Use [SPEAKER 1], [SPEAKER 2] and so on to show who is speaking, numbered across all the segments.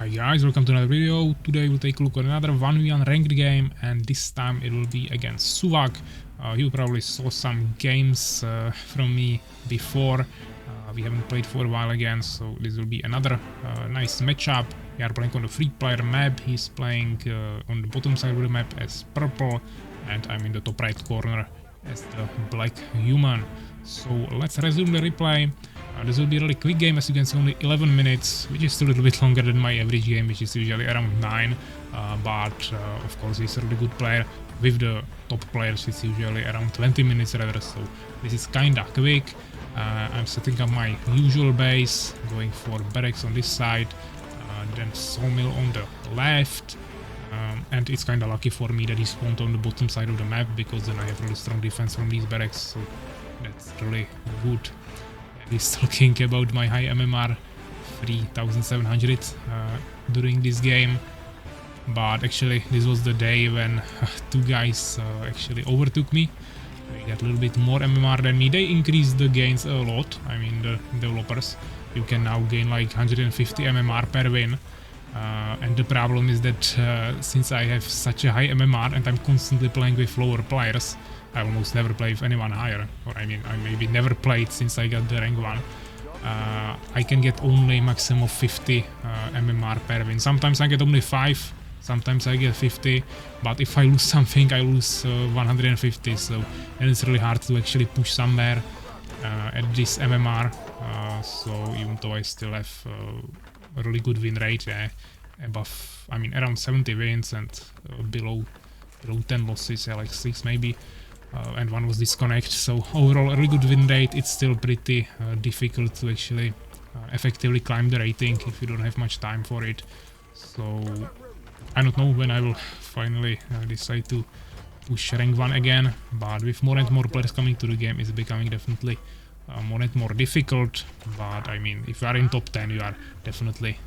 [SPEAKER 1] Hi guys, welcome to another video. Today we'll take a look at another 1v1 ranked game, and this time it will be against Suwak. You probably saw some games from me before. We haven't played for a while again, so this will be another nice matchup. We are playing on the free player map. He's playing on the bottom side of the map as purple, and I'm in the top right corner as the black human. So let's resume the replay. This will be a really quick game, as you can see, only 11 minutes, which is still a little bit longer than my average game, which is usually around 9. But of course he's a really good player. With the top players it's usually around 20 minutes rather, so this is kinda quick. I'm setting up my usual base, going for barracks on this side, then sawmill on the left. And it's kinda lucky for me that he spawned on the bottom side of the map, because then I have really strong defense from these barracks, so that's really good. He's talking about my high MMR 3700 during this game, but actually this was the day when two guys actually overtook me. They got a little bit more MMR than me. They increased the gains a lot. I mean, the developers, you can now gain like 150 MMR per win, and the problem is that since I have such a high MMR and I'm constantly playing with lower players, I almost never play with anyone higher, or I mean, I maybe never played since I got the rank 1. I can get only maximum of 50 MMR per win. Sometimes I get only 5, sometimes I get 50, but if I lose something, I lose 150, so and it's really hard to actually push somewhere at this MMR. So even though I still have a really good win rate, above, I mean, around 70 wins and below 10 losses, like 6 maybe. And 1 was disconnect, so overall a really good win rate. It's still pretty difficult to actually effectively climb the rating if you don't have much time for it. So I don't know when I will finally decide to push rank 1 again, but with more and more players coming to the game, it's becoming definitely more and more difficult. But I mean, if you are in top 10, you are definitely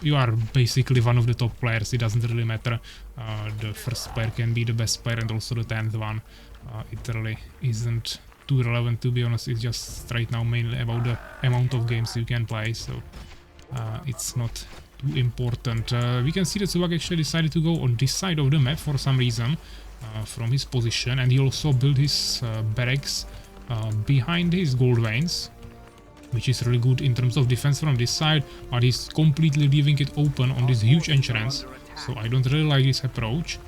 [SPEAKER 1] you are basically one of the top players. It doesn't really matter. The first player can be the best player and also the 10th one. It really isn't too relevant, to be honest. It's just right now mainly about the amount of games you can play, so it's not too important. We can see that Suwak actually decided to go on this side of the map for some reason from his position, and he also built his barracks behind his gold veins, which is really good in terms of defense from this side, but he's completely leaving it open on this huge entrance, so I don't really like this approach.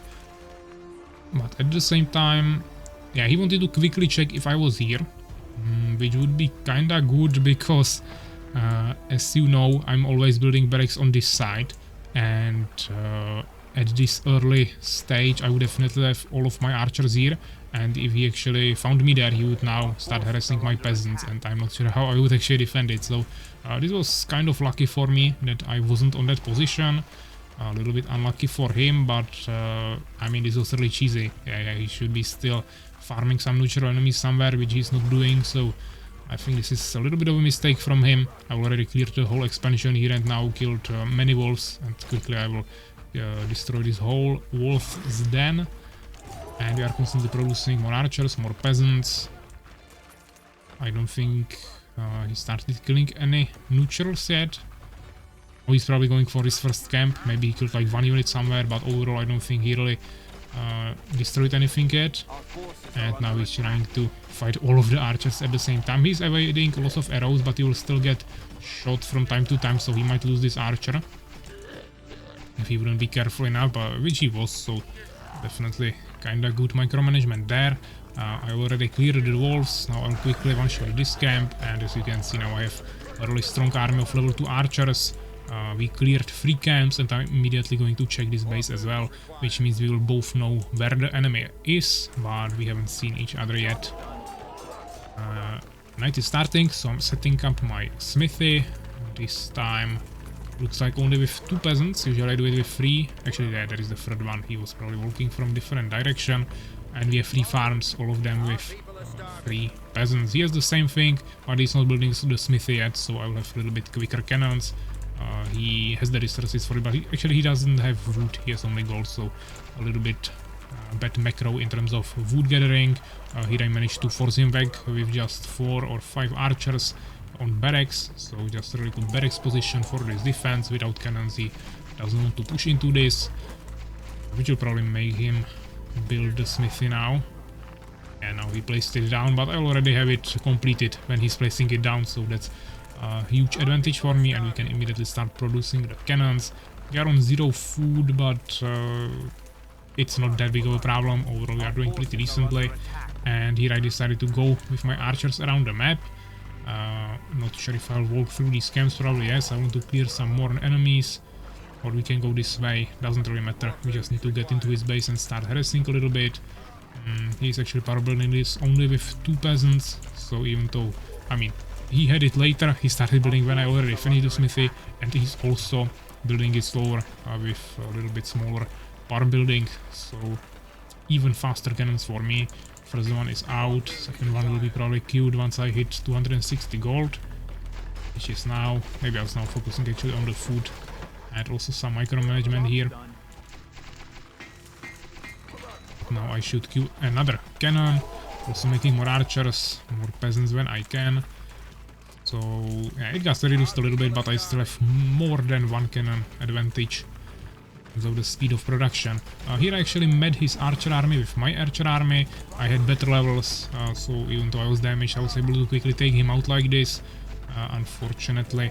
[SPEAKER 1] But at the same time, yeah, he wanted to quickly check if I was here, which would be kinda good, because as you know, I'm always building barracks on this side, and at this early stage I would definitely have all of my archers here, and if he actually found me there, he would now start harassing my peasants, and I'm not sure how I would actually defend it. So this was kind of lucky for me that I wasn't on that position. A little bit unlucky for him, but I mean, this was really cheesy. Yeah, he should be still farming some neutral enemies somewhere, which he's not doing, so I think this is a little bit of a mistake from him. I already cleared the whole expansion here and now killed many wolves, and quickly I will destroy this whole wolf's den. And we are constantly producing more archers, more peasants. I don't think he started killing any neutrals yet. Oh, he's probably going for his first camp. Maybe he killed like 1 unit somewhere, but overall I don't think he really destroyed anything yet. And now he's trying to fight all of the archers at the same time. He's evading lots of arrows, but he will still get shot from time to time, so he might lose this archer if he wouldn't be careful enough, which he was, so definitely kinda good micromanagement there. I already cleared the wolves. Now I'll quickly one-shot this camp, and as you can see, now I have a really strong army of level 2 archers. We cleared 3 camps, and I'm immediately going to check this base as well, which means we will both know where the enemy is, but we haven't seen each other yet. Night is starting, so I'm setting up my smithy. This time looks like only with 2 peasants. Usually I do it with 3. Actually, there is the third one. He was probably walking from different direction. And we have 3 farms, all of them with 3 peasants. He has the same thing, but he's not building the smithy yet, so I will have a little bit quicker cannons. He has the resources for it, but he doesn't have wood. He has only gold, so a little bit bad macro in terms of wood gathering. Here I managed to force him back with just 4 or 5 archers. on barracks, so just a really good barracks position for this defense. Without cannons he doesn't want to push into this, which will probably make him build the smithy now. And now he placed it down, but I already have it completed when he's placing it down, so that's a huge advantage for me, and we can immediately start producing the cannons. We are on 0 food, but it's not that big of a problem. Overall we are doing pretty decently, and here I decided to go with my archers around the map. Not sure if I'll walk through these camps, probably yes. I want to clear some more enemies, or we can go this way, doesn't really matter. We just need to get into his base and start harassing a little bit. He's actually power building this only with 2 peasants, so even though, I mean, he had it later, he started building when I already finished the smithy, and he's also building it slower with a little bit smaller power building, so even faster cannons for me. First one is out, second one will be probably queued once I hit 260 gold, which is now, maybe I was now focusing actually on the food and also some micromanagement here. Now I should queue another cannon, also making more archers, more peasants when I can. So yeah, it got reduced a little bit, but I still have more than 1 cannon advantage because of the speed of production. Here I actually met his archer army with my archer army. I had better levels, so even though I was damaged, I was able to quickly take him out like this. Unfortunately,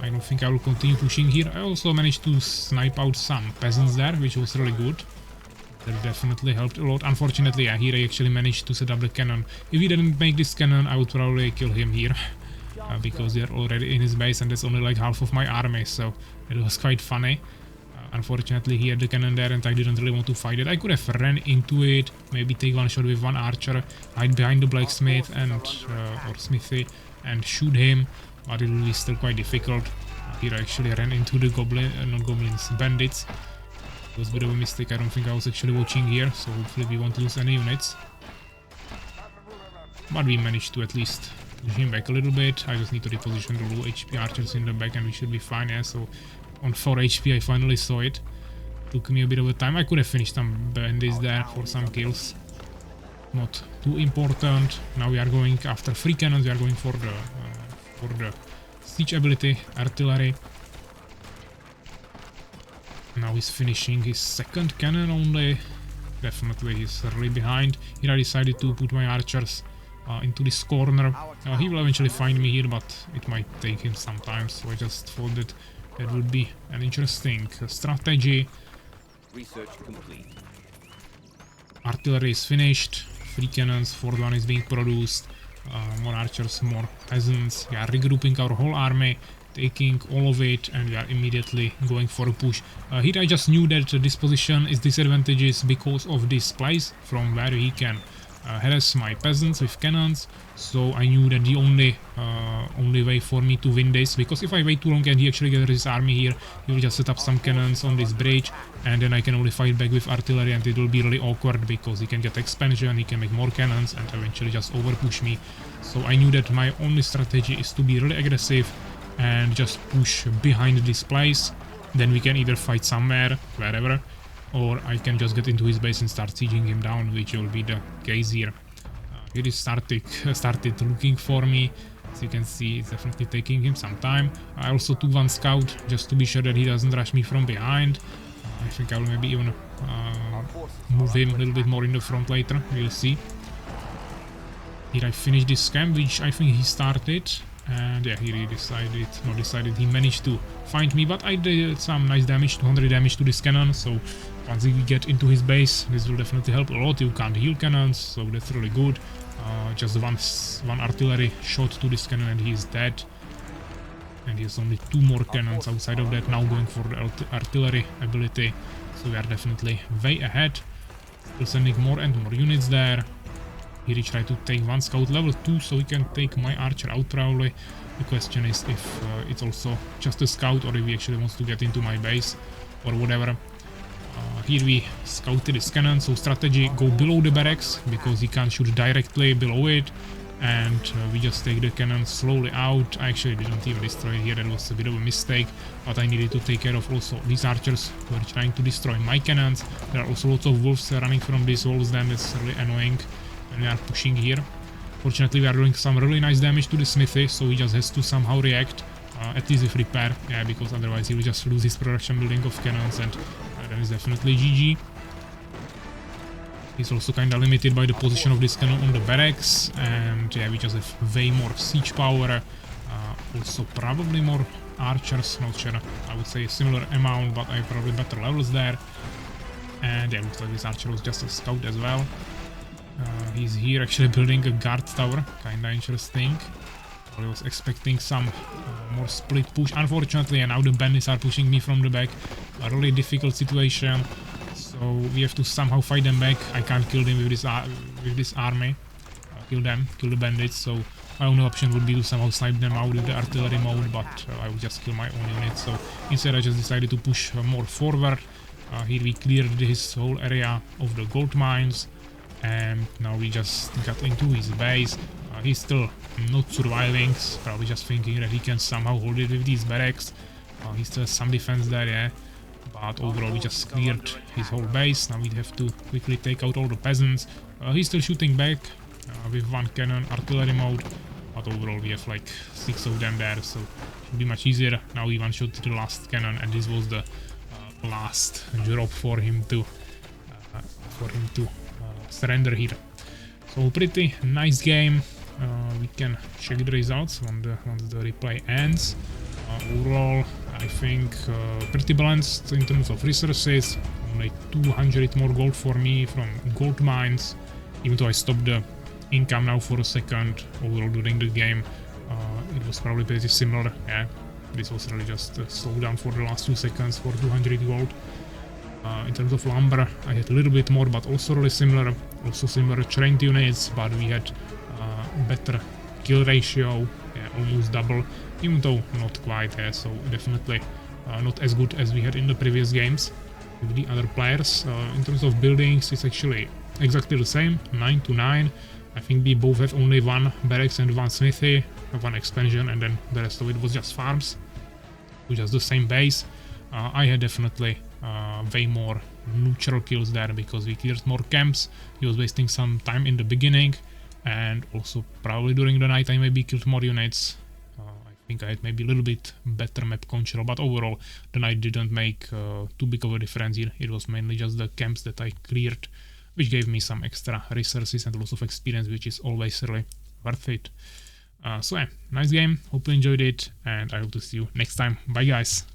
[SPEAKER 1] I don't think I will continue pushing here. I also managed to snipe out some peasants there, which was really good. That definitely helped a lot. Unfortunately, yeah, here I actually managed to set up the cannon. If he didn't make this cannon, I would probably kill him here. Because they're already in his base and that's only like half of my army, so it was quite funny. Unfortunately, he had the cannon there and I didn't really want to fight it. I could have ran into it, maybe take one shot with one archer, hide behind the blacksmith and or smithy and shoot him, but it will be still quite difficult. Here I actually ran into the not goblins, bandits. It was a bit of a mistake. I don't think I was actually watching here, so hopefully we won't lose any units. But we managed to at least push him back a little bit. I just need to reposition the low HP archers in the back and we should be fine. Yeah, so on 4 HP I finally saw it. Took me a bit of a time. I could have finished some bandits there for some kills. Not too important. Now we are going after 3 cannons. We are going for the siege ability, artillery. Now he's finishing his 2nd cannon only. Definitely he's really behind. Here I decided to put my archers into this corner. He will eventually find me here, but it might take him some time, so I just thought that that would be an interesting strategy.
[SPEAKER 2] Research complete.
[SPEAKER 1] Artillery is finished. 3 cannons, 4th one is being produced. More archers, more peasants. We are regrouping our whole army, taking all of it, and we are immediately going for a push. Here I just knew that this position is disadvantageous because of this place from where he can harass my peasants with cannons, so I knew that the only way for me to win this, because if I wait too long and he actually gathers his army here, he will just set up some cannons on this bridge and then I can only fight back with artillery and it will be really awkward because he can get expansion, he can make more cannons and eventually just overpush me. So I knew that my only strategy is to be really aggressive and just push behind this place. Then we can either fight somewhere, wherever, or I can just get into his base and start sieging him down, which will be the case here. Here he started looking for me. As you can see, it's definitely taking him some time. I also took one scout just to be sure that he doesn't rush me from behind. I think I will maybe even move him a little bit more in the front later, we'll see. Here I finished this camp, which I think he started. And yeah, here he managed to find me, but I did some nice damage, 200 damage to this cannon, so once we get into his base, this will definitely help a lot. You can't heal cannons, so that's really good. Just one artillery shot to this cannon and he is dead. And he has only 2 more cannons outside of that, now going for the artillery ability, so we are definitely way ahead. Still sending more and more units there. Here he tried to take one scout level 2, so he can take my archer out probably. The question is if it's also just a scout or if he actually wants to get into my base or whatever. Here we scouted his cannon, so strategy, go below the barracks because he can't shoot directly below it. And we just take the cannon slowly out. I actually didn't even destroy it here, that was a bit of a mistake. But I needed to take care of also these archers who are trying to destroy my cannons. There are also lots of wolves running from these walls, then it's really annoying when we are pushing here. Fortunately, we are doing some really nice damage to the smithy, so he just has to somehow react, at least with repair, yeah, because otherwise he will just lose his production building of cannons, and then it's definitely GG. He's also kinda limited by the position of this cannon on the barracks, and yeah, we just have way more siege power, also probably more archers, not sure, I would say a similar amount, but I have probably better levels there. And yeah, looks like this archer was just a scout as well. He's here actually building a guard tower, kinda interesting. I was expecting some more split push, unfortunately, and now the bandits are pushing me from the back. A really difficult situation, so we have to somehow fight them back. I can't kill them with this army, kill the bandits, so my only option would be to somehow snipe them out with the artillery mode, but I would just kill my own units, so instead I just decided to push more forward. Here we cleared his whole area of the gold mines, and now we just got into his base. He's still not surviving, probably just thinking that he can somehow hold it with these barracks. He still has some defense there, yeah, but overall we just cleared his whole base. Now we have to quickly take out all the peasants. He's still shooting back with one cannon, artillery mode, but overall we have like 6 of them there, so it should be much easier. Now we one-shot the last cannon, and this was the last drop for him to surrender here. So pretty nice game. We can check the results once the replay ends. Overall, I think pretty balanced in terms of resources. Only 200 more gold for me from gold mines, even though I stopped the income now for a second. Overall during the game, it was probably pretty similar. Yeah, this was really just a slowdown for the last 2 seconds for 200 gold. In terms of lumber, I had a little bit more, but also really similar. Also similar trained units, but we had better kill ratio, yeah, almost double, even though not quite, yeah, so definitely not as good as we had in the previous games with the other players. In terms of buildings, it's actually exactly the same, 9 to 9. I think we both have only one barracks and one smithy, one expansion, and then the rest of it was just farms, with just the same base. I had definitely way more neutral kills there because we cleared more camps. He was wasting some time in the beginning, and also probably during the night I maybe killed more units. I think I had maybe a little bit better map control, but overall the night didn't make too big of a difference here. It was mainly just the camps that I cleared, which gave me some extra resources and lots of experience, which is always really worth it. So yeah, nice game, hope you enjoyed it, and I hope to see you next time. Bye guys!